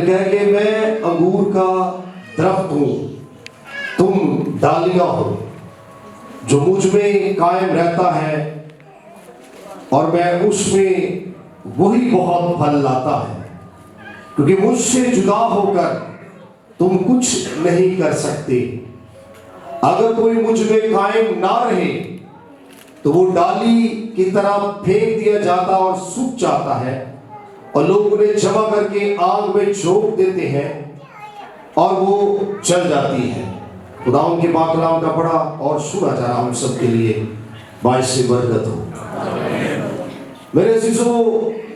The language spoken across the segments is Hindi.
कह के मैं अंगूर का दरख्त हूं, तुम डालियां हो। जो मुझ में कायम रहता है और मैं उसमें, वही बहुत फल लाता है, क्योंकि मुझसे जुदा होकर तुम कुछ नहीं कर सकते। अगर कोई मुझ में कायम ना रहे तो वो डाली की तरह फेंक दिया जाता और सूख जाता है, और लोग उन्हें जमा करके आग में झोंक देते हैं और वो जल जाती है। खुदा उनके पाक कलाम का पढ़ा और सुना जा रहा हम सबके लिए बाइस से बरकत हो। मेरे अजीजों,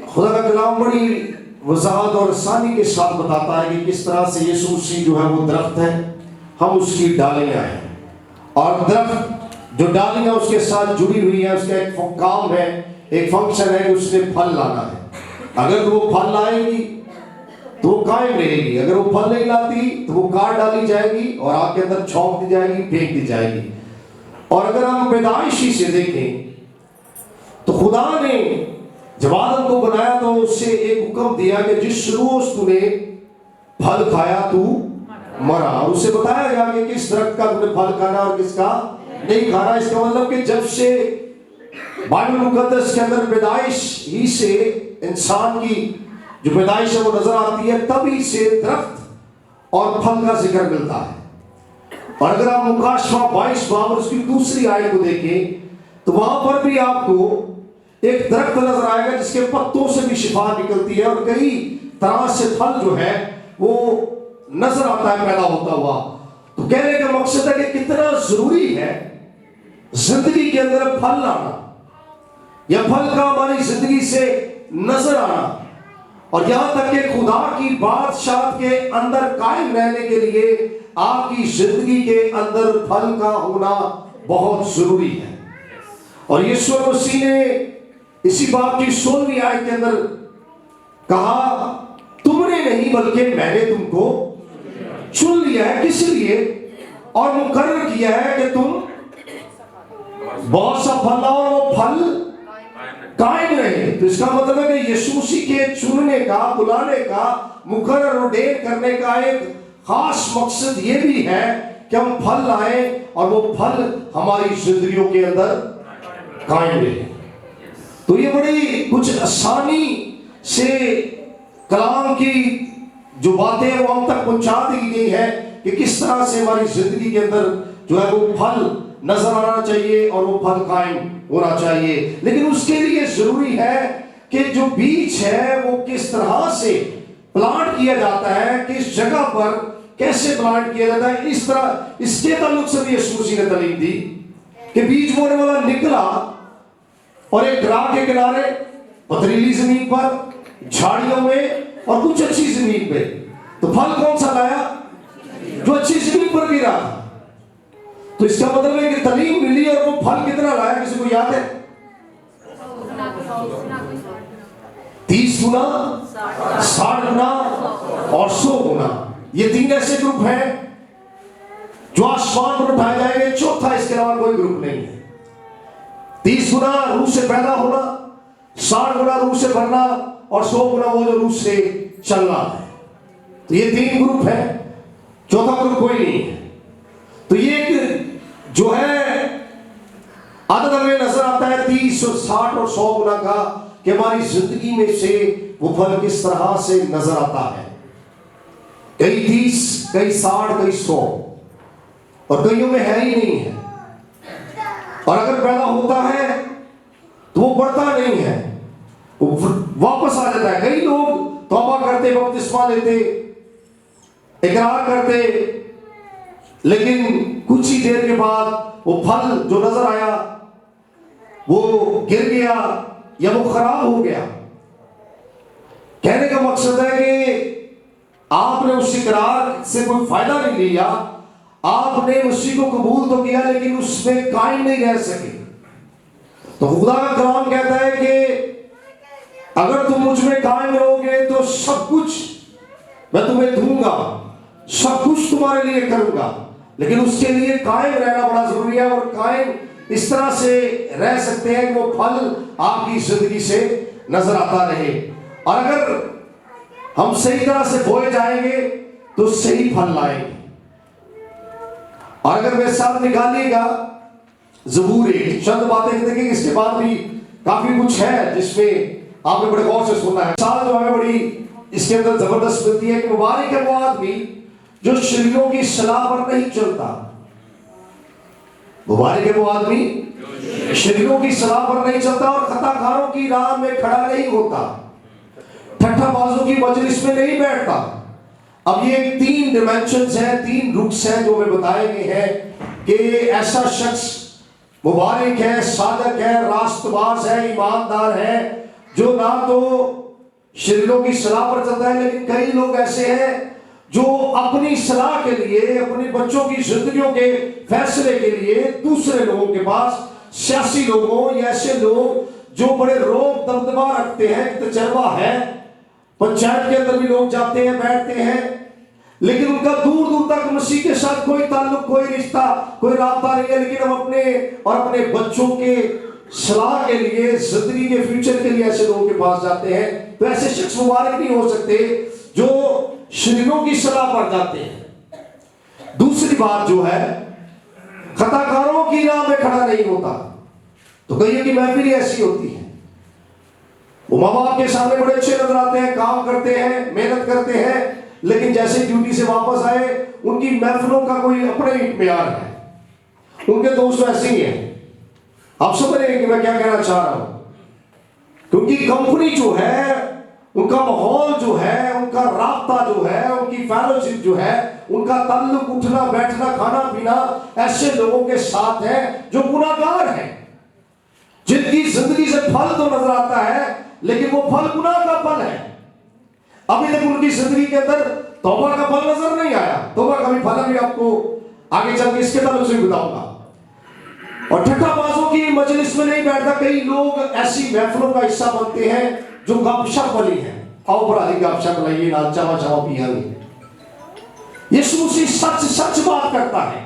खुदा का कलाम बड़ी वजाहत और आसानी के साथ बताता है कि किस तरह से यीशु मसीह जो है वो दरख्त है, हम उसकी डालियां हैं, और दरख्त जो डालियां उसके साथ जुड़ी हुई है, उसका एक काम है, एक फंक्शन है कि उसने फल लाना है। अगर वो फल लाएगी तो वो कायम रहेगी, अगर वो फल नहीं लाती तो वो काट डाली जाएगी और आग के अंदर झोंक दी जाएगी, फेंक दी जाएगी। और अगर हम पैदाइशी से देखें तो खुदा ने जब आदम को बनाया तो उससे एक हुक्म दिया कि जिस रोज तूने फल खाया तू मरा, और उससे बताया गया कि किस दरख्त का तूने फल खाना और किसका नहीं खाना। इसका मतलब कि जब से बाइबल मुकद्दस के अंदर पैदाइश ही से इंसान की जो पैदाइश है वो नजर आती है, तभी से दरख्त और फल का जिक्र मिलता है। और अगर आप मुकाशवा 22 बाब उसकी दूसरी आयत को देखें तो वहां पर भी आपको एक दरख्त नजर आएगा जिसके पत्तों से भी शिफा निकलती है, और कई तरह से फल जो है वो नजर आता है पैदा होता हुआ। तो कहने का मकसद है कि कितना जरूरी है जिंदगी के अंदर फल लाना, या फल का हमारी जिंदगी से नजर आना, और यहां तक कि खुदा की बादशाह के अंदर कायम रहने के लिए आपकी जिंदगी के अंदर फल का होना बहुत जरूरी है। और यीशु मसीह ने इसी बात की 16वीं आयत के अंदर कहा, तुमने नहीं बल्कि मैंने तुमको चुन लिया है। किस लिए? और मुकर्रर किया है कि तुम बहुत सा फल लाओ और वो फल कायम रहे। तो इसका मतलब है कि यीशु मसीह के चुनने का, बुलाने का, मुकर्रर ऑर्डेन करने का एक खास मकसद ये भी है कि हम फल लाएं और वो फल हमारी जिंदगियों के अंदर कायम रहे। तो ये बड़ी कुछ आसानी से कलाम की जो बातें वो हम तक पहुंचा दी गई है कि किस तरह से हमारी जिंदगी के अंदर जो है वो फल नजर आना चाहिए और वो फल कायम होना चाहिए। लेकिन उसके लिए जरूरी है कि जो बीज है वो किस तरह से प्लांट किया जाता है, किस जगह पर कैसे प्लांट किया जाता है। इस तरह इसके ताल्लुक से भी यीशु मसीह ने तालीम दी कि बीज बोने वाला निकला और एक राह के किनारे, पथरीली जमीन पर, झाड़ियों में और कुछ अच्छी जमीन पे। तो फल कौन सा लाया? जो अच्छी जमीन पर गिरा। तो इसका मतलब है कि तालीम मिली और वो फल कितना लाया, किसी को याद है? 30 गुना, 60 गुना और 100 गुना। ये 3 ऐसे ग्रुप हैं जो आसमान पर उठाए जाएंगे, चौथा इसके अलावा कोई ग्रुप नहीं है। 30 गुना रूह से पैदा होना, 60 गुना रूह से भरना और 100 गुना वो जो रूह से चलना है। तो ये 3 ग्रुप है, चौथा ग्रुप कोई नहीं है। तो ये जो है आदत हमें नजर आता है 30 और 60 और 100 गुना का, कि हमारी जिंदगी में से वो फल किस तरह से नजर आता है। कई 30, कई 60, कई 100, और कईयों में है ही नहीं है। और अगर पैदा होता है तो वो बढ़ता नहीं है, वो वापस आ जाता है। कई लोग तौबा करते, बपतिस्मा लेते, इकरार करते, लेकिन कुछ ही देर के बाद वो फल जो नजर आया वो गिर गया या वो खराब हो गया। कहने का मकसद है कि आपने उस इकरार से कोई फायदा नहीं लिया, आपने उसी को कबूल तो किया लेकिन उसमें कायम नहीं रह सके। तो खुदा का कलाम कहता है कि अगर तुम मुझ में कायम रहोगे तो सब कुछ मैं तुम्हें दूंगा, सब कुछ तुम्हारे लिए करूंगा। लेकिन उसके लिए कायम रहना बड़ा जरूरी है, और कायम इस तरह से रह सकते हैं कि वो फल आपकी जिंदगी से नजर आता रहे। और अगर हम सही तरह से बोए जाएंगे तो सही फल लाएंगे। और अगर मेरे साथ निकालिएगा ज़बूर 1, चंद बातें देखेंगे, इसके बाद भी काफी कुछ है जिसमें आपने बड़े गौर से सुनना है। साल जो हमें बड़ी इसके अंदर जबरदस्त मिलती है कि मुबारक है वो आदमी जो शरीरों की सलाह पर नहीं चलता। मुबारक है वो आदमी शरीरों की सलाह पर नहीं चलता और खताकारों की राह में खड़ा नहीं होता, ठट्ठाबाजों की मजलिस में नहीं बैठता। अब ये 3 डिमेंशंस हैं, 3 रुख्स हैं जो हमें बताए गए हैं कि ऐसा शख्स मुबारक है, सादक है, रास्तबाज है, ईमानदार है, जो ना तो शरीरों की सलाह पर चलता है। लेकिन कई लोग ऐसे हैं जो अपनी सलाह के लिए, अपने बच्चों की जिंदगियों के फैसले के लिए दूसरे लोगों के पास, सियासी लोगों या ऐसे लोग जो बड़े रोब दबदबा रखते हैं, तजर्बा है, पंचायत के अंदर भी लोग जाते हैं, बैठते हैं, लेकिन उनका दूर दूर तक मसीह के साथ कोई ताल्लुक, कोई रिश्ता, कोई राब्ता नहीं है। लेकिन हम अपने और अपने बच्चों के सलाह के लिए, जिंदगी के फ्यूचर के लिए ऐसे लोगों के पास जाते हैं। तो ऐसे शख्स मुबारक नहीं हो सकते जो शरीरों की सलाह पर जाते हैं। दूसरी बात जो है, खताकारों की राह में खड़ा नहीं होता। तो कहिए कि महफिल ऐसी होती है, वो माँ बाप के सामने बड़े अच्छे नजर आते हैं, काम करते हैं, मेहनत करते हैं, लेकिन जैसे ड्यूटी से वापस आए उनकी महफिलों का कोई अपने ही प्यार है, उनके दोस्त ऐसे ही हैं। आप समझ रहे हैं कि मैं क्या कहना चाह रहा हूं? क्योंकि कंपनी जो है, उनका माहौल जो है, उनका राब्ता जो है, उनकी फेलोशिप जो है, उनका ताल्लुक, उठना बैठना, खाना पीना ऐसे लोगों के साथ है जो गुनाहगार हैं, जिनकी जिंदगी से फल तो नजर आता है लेकिन वो फल गुनाह का फल है। अभी तक उनकी जिंदगी के अंदर तौबा का फल नजर नहीं आया। तौबा का भी फल अभी आपको आगे चल के इसके ताल्लुक से बताऊंगा। और ठट्ठाबाजों की मजलिस में नहीं बैठता। कई लोग ऐसी महफिलों का हिस्सा बनते हैं जो गपशप वाली है। आओ बरादी गपशप लाइए, ना चावा चावा पिया नहीं। यीशु मसीह सच सच बात करता है।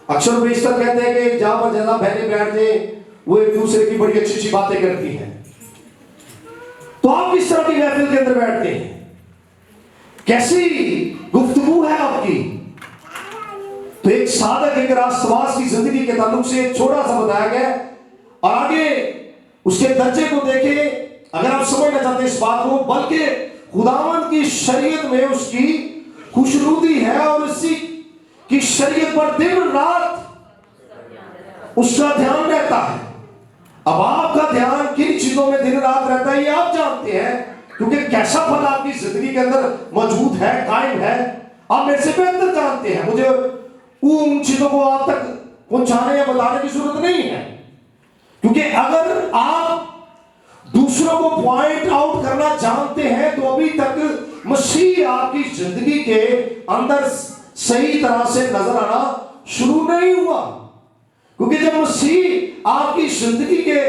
अक्सर बेशतर कहते हैं कि जहां पर ज्यादा बहने बैठ जाए वो एक दूसरे की बड़ी अच्छी अच्छी बातें करती हैं। तो आप किस तरह की महफिल के अंदर बैठते हैं? कैसी गुफ्तगू है आपकी? तो एक सादक, एक रास्तबाज की जिंदगी के ताल्लुक से एक छोटा सा बताया गया और आगे उसके दर्जे को देखें। अगर आप समझना चाहते हैं इस बात को, बल्कि खुदावंद की शरीयत में उसकी खुशनुदी है और उसी की शरीयत पर दिन रात उसका ध्यान रहता है। अब आपका ध्यान किन चीजों में दिन रात रहता है ये आप जानते हैं, क्योंकि कैसा फल आपकी जिंदगी के अंदर मौजूद है, कायम है, आप मेरे से बेहतर जानते हैं। मुझे उन चीजों को आप तक पहुंचाने या बताने की जरूरत नहीं है, क्योंकि अगर आप दूसरों को पॉइंट आउट करना जानते हैं तो अभी तक मसीह आपकी जिंदगी के अंदर सही तरह से नजर आना शुरू नहीं हुआ। क्योंकि जब मसीह आपकी जिंदगी के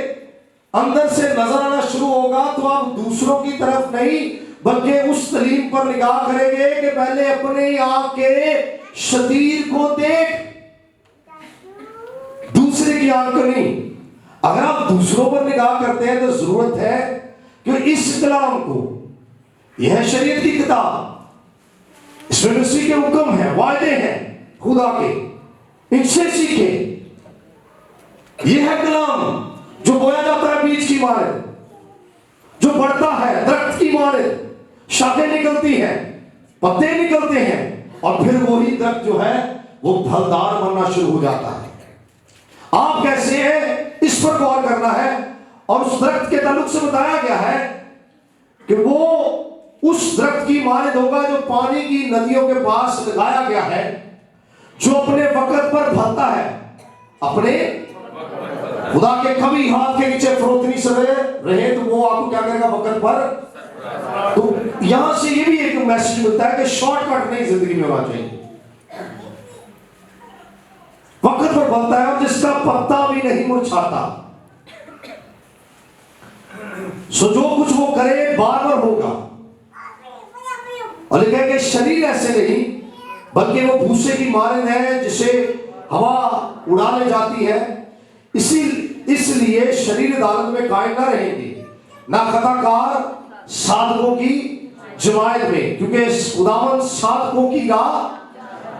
अंदर से नजर आना शुरू होगा तो आप दूसरों की तरफ नहीं बल्कि उस तलीम पर निगाह करेंगे कि पहले अपने आंख के शतीर को देख, दूसरे की आंख को नहीं। अगर आप दूसरों पर निगाह करते हैं तो जरूरत है कि इस कलाम को, यह शरीयत की किताब, इसमें मसीह के हुक्म है, वायदे हैं खुदा के, इनसे सीखें। यह है कलाम जो बोया जाता है बीज की मारे, जो बढ़ता है दरख्त की मारे, शाखें निकलती हैं, पत्ते निकलते हैं और फिर वही दरख्त जो है वो फलदार बनना शुरू हो जाता है। आप कैसे हैं इस पर गौर करना है। और उस दरख्त के ताल्लुक से बताया गया है कि वो उस दरख्त की मानद होगा जो पानी की नदियों के पास लगाया गया है, जो अपने वक्त पर फलता है, अपने खुदा के कभी हाथ के नीचे फरोतनी सवे रहे तो वो आपको क्या करेगा वक्त पर। तो यहां से ये भी एक मैसेज मिलता है कि शॉर्टकट नहीं जिंदगी में होना चाहिए, वक्त पर फलता है और जिसका पत्ता भी नहीं मुरझाता। सो जो कुछ वो करे बार बार होगा। और लिखा है कि शरीर ऐसे नहीं बल्कि वो भूसे की मानद है जिसे हवा उड़ा ले जाती है। इसलिए शरीर अदालत में कायम ना रहेंगे, ना खताकार साधकों की जमायत में, क्योंकि खुदावंद साधकों की राह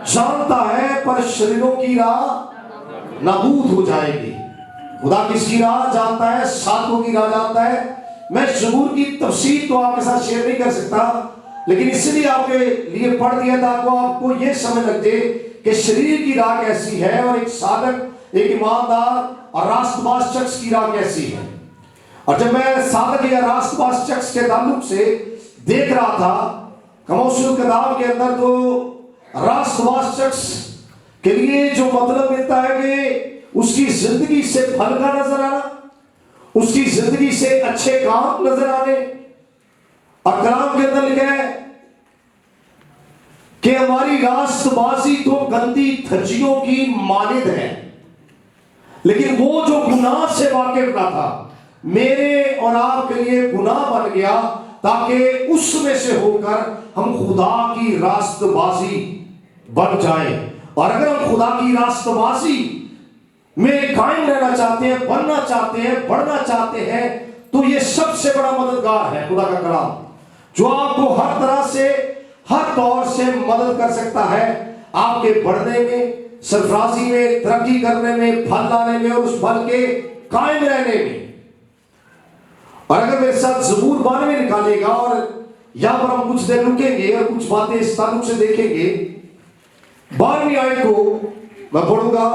जानता है पर शरीरों की राह नाबूद हो जाएगी। खुदा किसकी राह जानता है? साधकों की राह जानता है। मैं ज़बूर की तफसीर तो आपके साथ शेयर नहीं कर सकता, लेकिन इसलिए आपके लिए पढ़ दिया ताकि आपको ये समझ लग जाए कि शरीर की राह कैसी है और एक साधक, एक ईमानदार और रास्तबाज शख्स की राह कैसी है। और जब मैं साधक या रास्तबाज शख्स के ताल्लुक से देख रहा था कमौसुल किताब के अंदर, तो रास्तबाज शख्स के लिए जो मतलब मिलता है कि उसकी जिंदगी से फल का नजर आना, उसकी जिंदगी से अच्छे काम नजर आने। और कलाम के अंदर लिखा है कि हमारी रास्तबाजी तो गंदी धज्जियों की मानिद है, लेकिन वो जो गुनाह से वाकिफ ना था मेरे और आपके लिए गुनाह बन गया, ताकि उसमें से होकर हम खुदा की रास्तबाजी बन जाए। और अगर हम खुदा की रास्तबाजी में कायम रहना चाहते हैं, बनना चाहते हैं, बढ़ना चाहते हैं, तो ये सबसे बड़ा मददगार है खुदा का कलाम, जो आपको हर तरह से, हर तौर से मदद कर सकता है आपके बढ़ने में, सरफराजी में, तरक्की करने में, फल लाने में और उस फल के कायम रहने में। और अगर मेरे साथ ज़बूर 92 निकालेगा, और यहां पर हम कुछ देर रुकेंगे और कुछ बातें इस ताल्लुक से देखेंगे। 12वीं आयत को मैं पढ़ूंगा।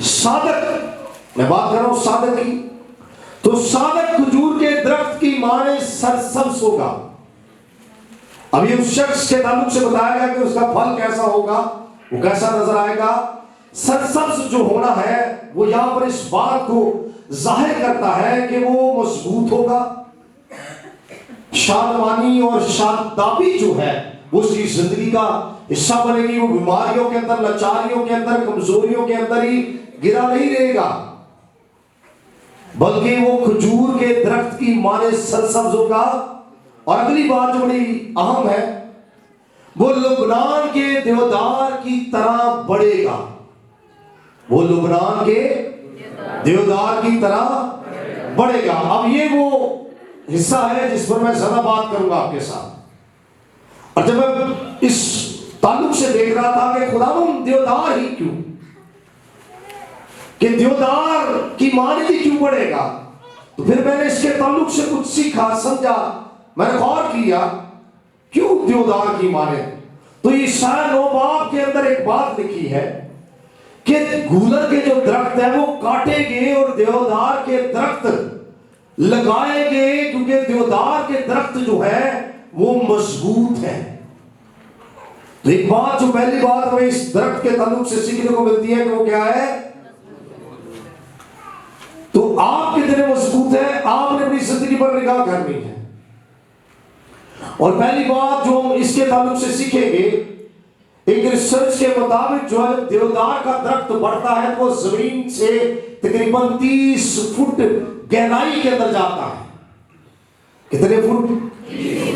साधक, मैं बात कर रहा हूं साधक की, तो साधक खजूर के दरख्त की माने सरसब्ज होगा। अब ये उस शख्स के ताल्लुक से बताया गया कि उसका फल कैसा होगा, वो कैसा नजर आएगा। सरसब्ज जो होना है वो यहां पर इस बात को जाहिर करता है कि वो मजबूत होगा, शादमानी और शादाबी जो है वो उसकी जिंदगी का हिस्सा बनेगी। वो बीमारियों के अंदर, लाचारियों के अंदर, कमजोरियों के अंदर ही गिरा नहीं रहेगा, बल्कि वो खजूर के दरख्त की माने सरसब्ज होगा। और अगली बात जो बड़ी अहम है, वो लुबनान के देवदार की तरह बढ़ेगा। वो लुबनान के देवदार की तरह बढ़ेगा। अब ये वो हिस्सा है जिस पर मैं ज्यादा बात करूंगा आपके साथ। और जब मैं इस ताल्लुक से देख रहा था कि खुदावंद देवदार ही क्यों, कि देवदार की मानगी क्यों बढ़ेगा, तो फिर मैंने इसके ताल्लुक से कुछ सीखा, समझा, मैंने गौर किया क्यों देवदार की माने। तो ईसाया 9 बाब के अंदर एक बात लिखी है कि गूलर के जो दरख्त है वो काटे गए और देवदार के दरख्त लगाए गए, क्योंकि देवदार के दरख्त जो है वो मजबूत है। तो एक बात, जो पहली बात हमें इस दरख्त के ताल्लुक से सीखने को मिलती है कि वो क्या है, तो आप कितने मजबूत है, आपने अपनी जिंदगी पर निगाह करनी है। और पहली बात जो हम इसके ताल्लुक से सीखेंगे, एक रिसर्च के मुताबिक जो है देवदार का दरख्त बढ़ता है तो जमीन से तकरीबन 30 फुट गहराई के अंदर जाता है। कितने फुट?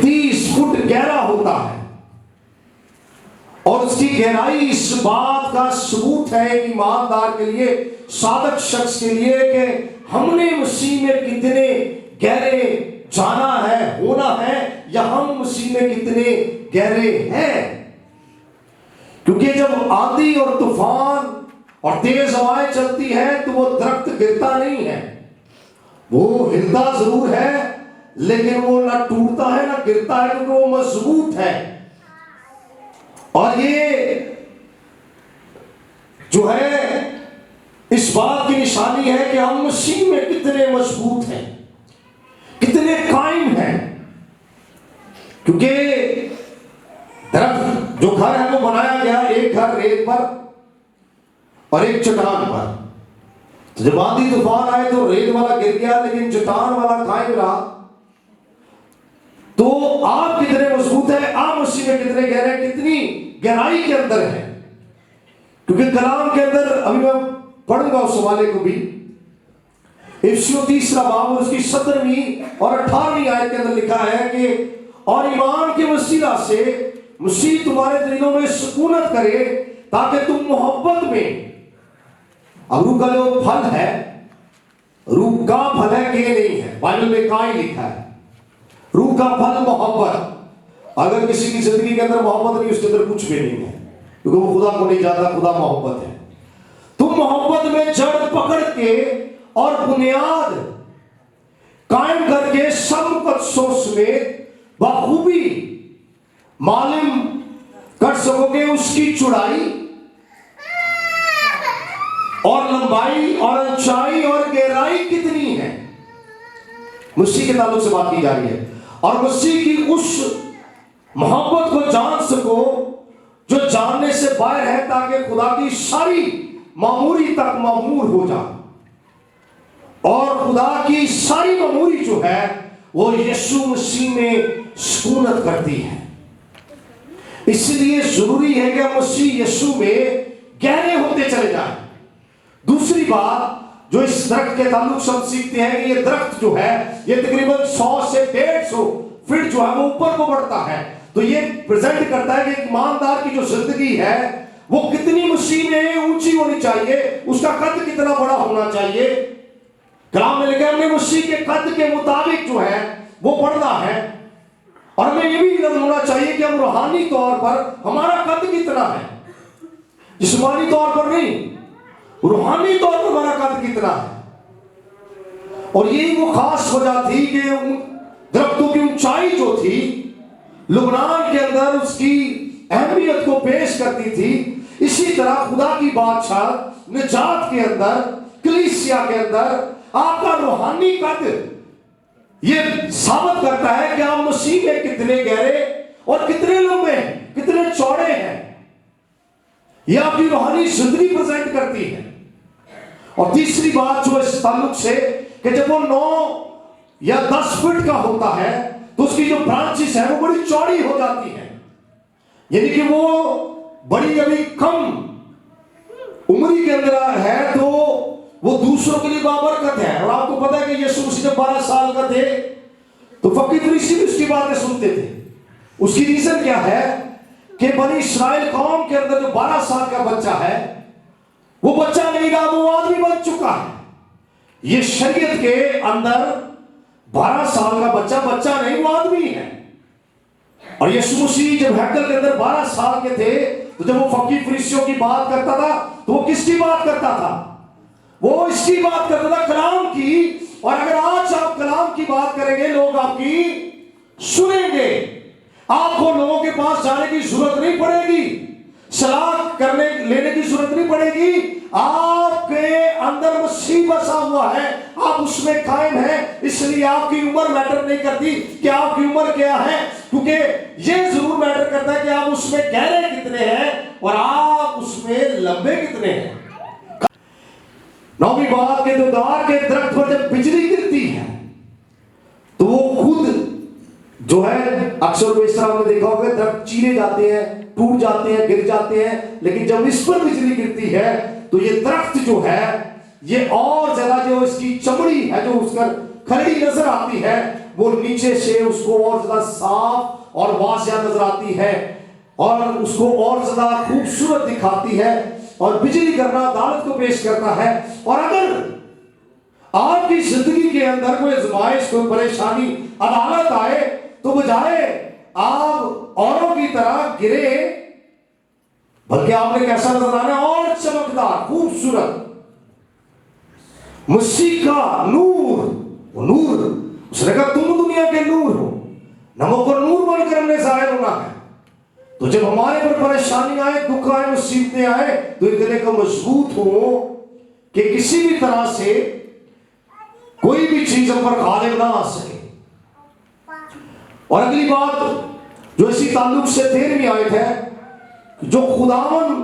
30 फुट गहरा होता है। और उसकी गहराई इस बात का सबूत है एक ईमानदार के लिए, साधक शख्स के लिए, कि हमने मसीह में कितने गहरे जाना है, होना है, या हम मसीह में कितने गहरे हैं। क्योंकि जब आंधी और तूफान और तेज हवाएं चलती हैं तो वो दरख्त गिरता नहीं है, वो हिलता जरूर है लेकिन वो ना टूटता है ना गिरता है, क्योंकि वो मजबूत है। और ये जो है इस बात की निशानी है कि हम मसीह में कितने मजबूत हैं, कितने कायम हैं। क्योंकि दरख्त जो घर है वो बनाया गया, एक घर रेत पर और एक चट्टान पर। तो जब आंधी तूफान आए तो रेत वाला गिर गया लेकिन चट्टान वाला कायम रहा। तो आप कितने मजबूत हैं, आप मसीह में कितने गहरे, कितनी गहराई के अंदर है। क्योंकि कलाम के अंदर अभी मैं पढ़ूंगा उस हवाले को भी, इफ्सियों 3 बाब और उसकी 17वीं और 18वीं आयत के अंदर लिखा है कि और ईमान के वसीला से मसीह तुम्हारे दिलों में सुकूनत करे ताकि तुम मोहब्बत में, अब रूह का जो फल है, रूह का फल है, के नहीं है, बाइबल में का ही लिखा है, रूह रूह का फल मोहब्बत। अगर किसी की जिंदगी के अंदर मोहब्बत नहीं, उसके अंदर कुछ भी नहीं है, क्योंकि वो खुदा को नहीं जानता। खुदा मोहब्बत है। तुम मोहब्बत में जड़ पकड़ के और बुनियाद कायम करके समकक्षों समेत बखूबी मालूम कर सकोगे उसकी चौड़ाई और लंबाई और ऊंचाई और गहराई कितनी है। मसीह के ताल्लुक से बात की जा रही है, और मसीह की उस मोहब्बत को जान सको जो जानने से बाहर है, ताकि खुदा की सारी मामूरी तक मामूर हो जाए। और खुदा की सारी मामूरी जो है वो यीशु मसीह में सुकूनत करती है। इसलिए जरूरी है कि मसीह यीशु में गहरे होते चले जाएं। दूसरी बात जो इस दरख्त के ताल्लुक से हम सीखते हैं कि ये दरख्त जो है ये तकरीबन 100 से 150 फीट जो है वो ऊपर को बढ़ता है। तो ये प्रेजेंट करता है कि एक ईमानदार की जो जिंदगी है वो कितनी मसीह में ऊंची होनी चाहिए, उसका कद कितना बड़ा होना चाहिए। कलाम में लिखा है हमने मसीह के कद के मुताबिक जो है वो बढ़ना है। और हमें ये भी इल्म होना चाहिए कि हम रूहानी तौर पर हमारा कद कितना है, जिस्मानी तौर पर नहीं, रूहानी तौर पर हमारा कद कितना है। और यही वो खास वजह थी कि उन दरख्तों की ऊंचाई जो थी लुबनान के अंदर उसकी अहमियत को पेश करती थी। इसी तरह खुदा की बादशाह निजात के अंदर, कलीसिया के अंदर आपका रूहानी कद ये साबित करता है कि आप मसीह में कितने गहरे और कितने लंबे हैं, कितने चौड़े हैं। ये आपकी रूहानी जिंदगी प्रेजेंट करती है। और तीसरी बात जो इस ताल्लुक से कि जब वो 9 या 10 फीट का होता है तो उसकी जो ब्रांचेस है वो बड़ी चौड़ी हो जाती है, यानी कि वो बड़ी अभी कम उम्र के अंदर है तो वो दूसरों के लिए बाबरकत है। और आपको पता है कि यीशु मसीह जब 12 साल का थे तो फकीर फरीसी भी उसकी बातें सुनते थे। उसकी रीजन क्या है कि बनी इस्राएल कौम के अंदर जो 12 साल का बच्चा है वो बच्चा नहीं रहा, वो आदमी बन चुका है। ये शरीयत के अंदर 12 साल का बच्चा बच्चा नहीं, वो आदमी है। और यीशु मसीह जब हैकल के अंदर 12 साल के थे तो जब वो फकीर फरीसियों की बात करता था तो वो किसकी बात करता था? वो इसकी बात करता था, कलाम की। और अगर आज आप कलाम की बात करेंगे लोग आपकी सुनेंगे, आपको लोगों के पास जाने की जरूरत नहीं पड़ेगी, सलाह करने लेने की जरूरत नहीं पड़ेगी। आपके अंदर मसीह बसा हुआ है, आप उसमें कायम हैं, इसलिए आपकी उम्र मैटर नहीं करती कि आपकी उम्र क्या है, क्योंकि ये जरूर मैटर करता है कि आप उसमें गहरे कितने हैं और आप उसमें लंबे कितने हैं। 9वीं बात के देवदार के दरख्त पर जब बिजली गिरती है तो वो खुद जो है, अक्सर इस तरह आपने देखा होगा, दरख्त चीरे जाते हैं, टूट जाते हैं, गिर जाते हैं, लेकिन जब इस पर बिजली गिरती है तो ये दरख्त जो है ये और ज्यादा जो इसकी चमड़ी है जो उसका खड़ी नजर आती है वो नीचे से उसको और ज्यादा साफ और वासिया नजर आती है और उसको और ज्यादा खूबसूरत दिखाती है और बिजली करना अदालत को पेश करता है। और अगर आपकी जिंदगी के अंदर कोई आजमाइश, कोई परेशानी, अदालत आए तो बजाय आप औरों की तरह गिरे, बल्कि आपने कैसा नजर आना और चमकदार, खूबसूरत, मसीह का नूर। वो नूर, उसने कहा तुम दुनिया के नूर हो, नमक और नूर बनकर हमने जाहिर होना है। तो जब हमारे पर परेशानी आए, दुख आए, मुसीबतें आए तो इतने का मजबूत हो कि किसी भी तरह से कोई भी चीज हम पर गालिब ना आ सके। और अगली बात जो इसी ताल्लुक से 13वीं आयत है, जो खुदावन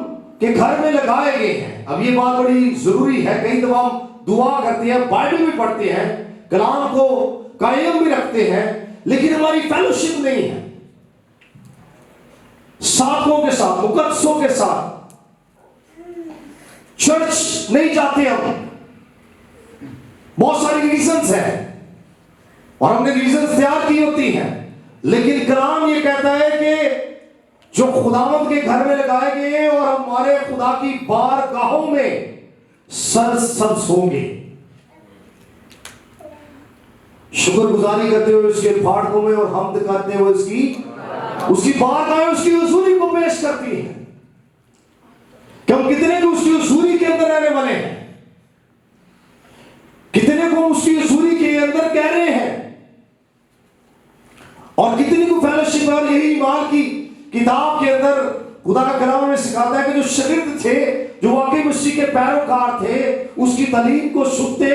के घर में लगाए गए हैं। अब ये बात बड़ी जरूरी है, कई दफा हम दुआ करते हैं, बाइबल भी पढ़ते हैं, कलाम को कायम भी रखते हैं, लेकिन हमारी फेलोशिप नहीं है साथों के साथ, मुकद्दसों के साथ, चर्च नहीं जाते हम। बहुत सारी रीजंस हैं और हमने रीजंस तैयार की होती हैं, लेकिन कलाम ये कहता है कि जो खुदावंद के घर में लगाए गए और हमारे खुदा की बारगाहों में सरसब्ज होंगे। शुक्रगुजारी करते हुए उसके फाटकों में और हमद करते हुए उसकी बारगाह में उसकी हुजूरी को पेश करती है कि हम कितने को उसकी हुजूरी के अंदर रहने वाले हैं, कितने को उसकी हुजूरी के अंदर कह रहे हैं, और कितने को फेलोशिप। और यही ईमान की किताब के अंदर खुदा का कलाम में सिखाता है कि जो शागिर्द थे, जो वाकई मसीह के पैरोकार थे, उसकी तालीम को सुनते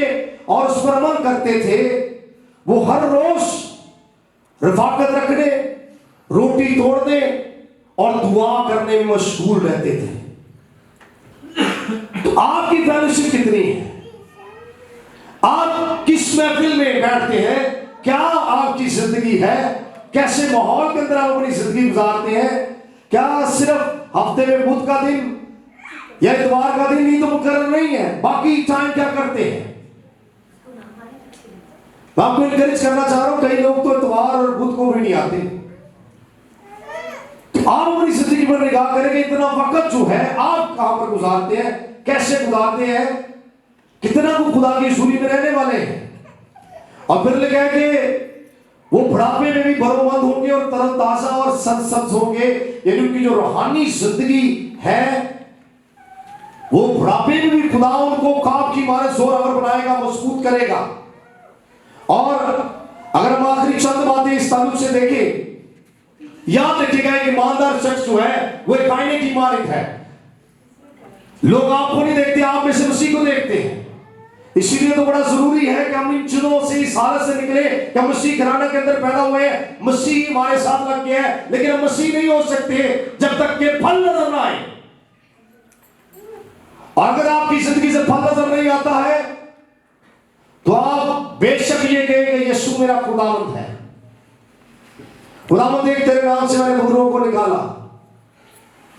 और उस पर अमल करते थे, वो हर रोज रफाकत रखने, रोटी तोड़ने और दुआ करने में मशगूल रहते थे। तो आपकी फेलोशिप कितनी है? आप किस महफिल में बैठते हैं? क्या आपकी जिंदगी है? कैसे माहौल के अंदर आप अपनी जिंदगी गुजारते हैं? क्या सिर्फ हफ्ते में बुध का दिन या इतवार का दिन ही तो मुकर्रर नहीं है, बाकी टाइम क्या करते हैं? मैं आपको इनकरेज करना चाह रहा हूं, कई लोग तो इतवार और बुध को भी नहीं आते। तो आप अपनी जिंदगी पर निगाह करें कि इतना वक्त जो है आप कहां पर गुजारते हैं, कैसे गुजारते हैं, कितना को खुदा की हुजूरी में रहने वाले हैं। और फिर लिखा है कि वो बुढ़ापे में भी बरोमंद होंगे और तरोताजा और सनसब्ज होंगे, यानी उनकी जो रूहानी जिंदगी है वो बुढ़ापे में भी खुदा उनको काब की मारे जोरावर बनाएगा, मजबूत करेगा। और अगर हम आखिरी चंद बातें इस ताल्लुक से देखें, याद रखिएगा कि ईमानदार शख्स जो है वो एक आईने की मालिक है। लोग आपको नहीं देखते, आप में से मसीह को देखते हैं। इसीलिए तो बड़ा जरूरी है कि हम इन चीजों से, इस हालत से निकले कि हम मसीह घराने के अंदर पैदा हुए हैं, मसीह हमारे साथ लग गया है, लेकिन हम मसीह नहीं हो सकते जब तक के फल नजर ना आए। और अगर आपकी जिंदगी से फल नजर नहीं आता है तो आप बेशक ये कहें कि यीशु मेरा खुदावंद है। खुदावंद, देख तेरे नाम से मैंने बुजुर्गों को निकाला,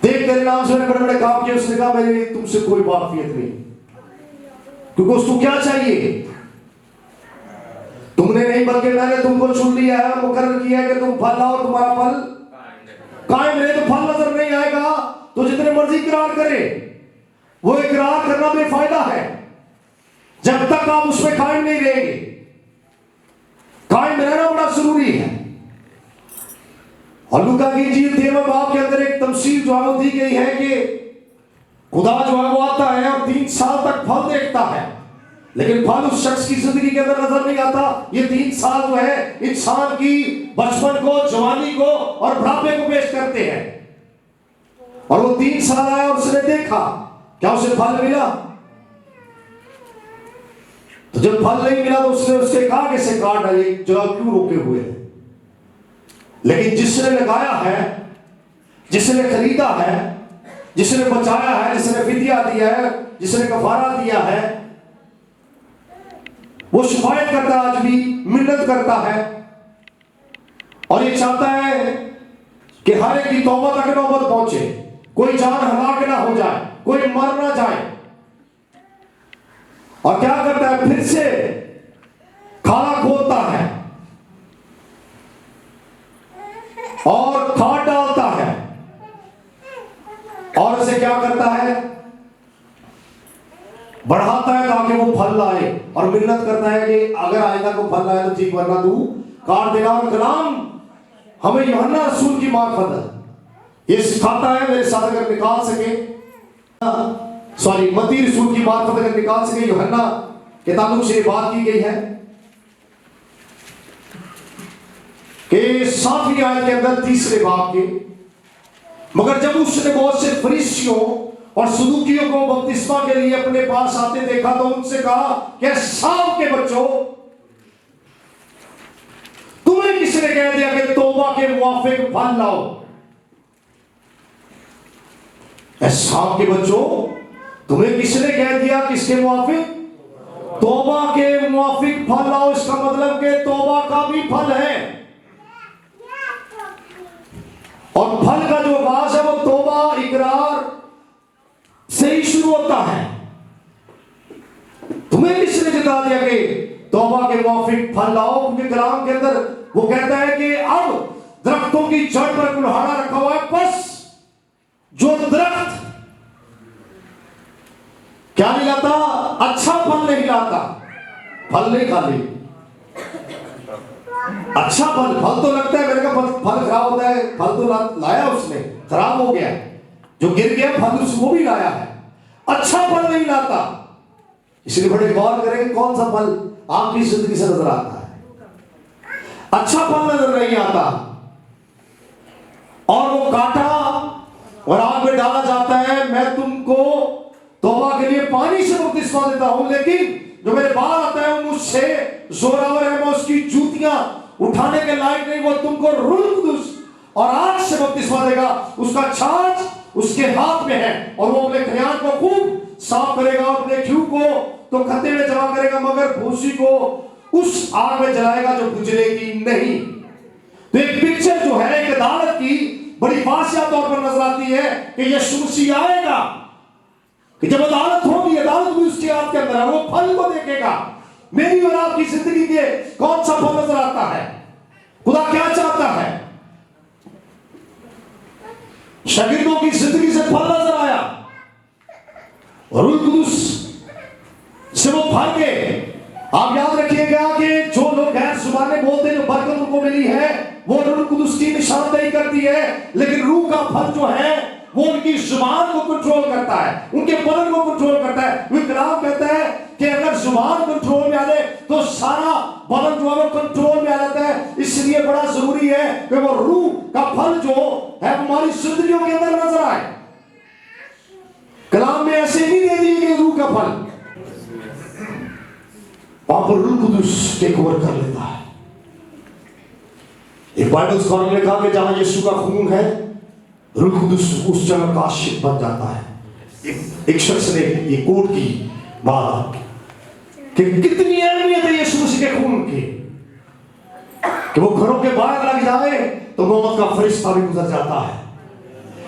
देख तेरे नाम से मैंने बड़े बड़े काम किए। उसने कहा मेरी तुमसे कोई वाकफियत नहीं, क्योंकि उसको क्या चाहिए? तुमने नहीं बल्कि मैंने तुमको चुन लिया है और मुकर्रर किया है कि तुम फल लाओ, तुम्हारा फल कायम रहे। तो फल नजर नहीं आएगा तो जितने मर्जी इकरार करे, वो इकरार करना बेफायदा है जब तक आप उसमें कायम नहीं रहेंगे। कायम रहना बड़ा जरूरी है। और लूका की इंजील 13वें बाब के अंदर एक तमसील जो है दी गई है कि खुदा जो है वो आता है और 3 साल तक फल देखता है, लेकिन फल उस शख्स की जिंदगी के अंदर नजर नहीं आता। ये 3 साल जो है इंसान की बचपन को, जवानी को और बुढ़ापे को पेश करते हैं। और वो 3 साल आया और उसने देखा, क्या उसे फल मिला? तो जब फल नहीं मिला तो उसने उसके कहा कि इसे काट डालिए, जगह क्यों रोके हुए हैं? लेकिन जिसने लगाया है, जिसने खरीदा है, जिसने बचाया है, जिसने फिदिया दिया है, जिसने कफारा दिया है, वो शिफायत करता है, आज भी मिन्नत करता है और ये चाहता है कि हर एक की तौबा तक नौबत पहुंचे, कोई जान हलाक ना हो जाए, कोई मर ना जाए। और क्या करता है? फिर से खाना खोदता है और खाद डालता है और इसे क्या करता है? बढ़ाता है ताकि वो फल लाए और मिन्नत करता है कि अगर आइंदा को फल लाए तो ठीक, वरना तू काट देगा। और कलाम हमें यूहन्ना रसूल की मार्फत ये सिखाता है, मेरे साथ अगर निकाल सके, मत्ती रसूल की मार्फत अगर निकाल सके, यूहन्ना के ताल्लुक से बात की गई है कि 7वीं आयत के अंदर 3रे बाब के, मगर जब उसने बहुत से फरीसियों और सदूकियों को बपतिस्मा के लिए अपने पास आते देखा तो उनसे कहा कि सांप के बच्चों, तुम्हें किसने कह दिया कि तौबा के मुआफिक फल लाओ? सांप के बच्चों, तुम्हें किसने कह दिया किसके मुआफिक? तौबा के मुआफिक फल लाओ। इसका मतलब कि तौबा का भी फल है, और फल का जो आवाज है वो तौबा, इकरार से ही शुरू होता है। तुम्हें किसने जिता दिया कि तौबा के मुआफिक फल लाओ? क्योंकि कलाम के अंदर वो कहता है कि अब दरख्तों की जड़ पर कुल्हाड़ा रखा हुआ है, बस जो दरख्त क्या नहीं लाता? अच्छा फल नहीं लाता, फल नहीं खाली अच्छा फल, फल तो लगता है मेरे का फल खराब होता है, फल तो लाया उसने, खराब हो गया, जो गिर गया फल वो भी लाया है, अच्छा फल नहीं लाता। इसलिए बड़े गौर करें कौन सा फल आपकी जिंदगी से नजर आता है। अच्छा फल नजर नहीं आता और वो काटा और आग में डाला जाता है। मैं तुमको तौबा के लिए पानी से बपतिस्मा देता हूं, लेकिन जो मेरे बाद आता है वो मुझसे जोरावर है, मैं उसकी जूतियां उठाने के लायक नहीं, वो तुमको रूह कुदूस और आग से बपतिस्मा देगा। उसका छाछ उसके हाथ में है और वो अपने खलिहान को खूब साफ करेगा और अपने घी को तो खत्ते में जमा करेगा, मगर भूसी को उस आग में जलाएगा जो बुझेगी नहीं। तो एक पिक्चर जो है एक अदालत की बड़ी वासिया तौर पर नजर आती है कि यीशु मसीह आएगा, कि जब अदालत होगी, अदालत भी उसकी हाथ के अंदर है, वो फल को देखेगा। मेरी और आपकी जिंदगी के कौन सा फल नजर आता है, खुदा क्या चाहता है। शागिर्दों की जिंदगी से फल नजर आया और रूह कुदूस से वो भर गए। आप याद रखिएगा कि जो लोग गैर जुबानें बोलते हैं, जो बरकत उनको मिली है, वो रूह कुदूस की निशानदेही करती है, लेकिन रूह का फल जो है वो उनकी जुबान को कंट्रोल करता है, उनके बदन को कंट्रोल करता है। वो कलाम कहता है कि अगर जुबान कंट्रोल में आ जाए तो सारा बदन जो है वो कंट्रोल में आ जाता है। इसलिए बड़ा जरूरी है कि वो रूह का फल जो है हमारी जिंदगियों के अंदर नजर आए। कलाम में ऐसे नहीं दे दिए कि रूह का फल, वहां पर रूह कुदूस टेक ओवर कर लेता है। एक बाइबल स्कॉलर ने कहा कि जहां यीशु का खून है, रूह कुदूस उस जगह का आशिक बन जाता है। एक शख्स ने ये कोट की बात कि कितनी अहमियत है यीशु मसीह के खून की, कि वो घरों के बाहर लग जाए तो मोहम्मद का फरिश्ता भी गुजर जाता है।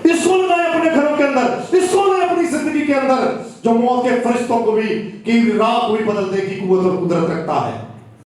इसको लगाए अपने घरों के अंदर, इसको लगाए अपनी जिंदगी के अंदर, जो मौत के फरिश्तों को भी की राह को भी बदलने की कुव्वत और कुदरत रखता है।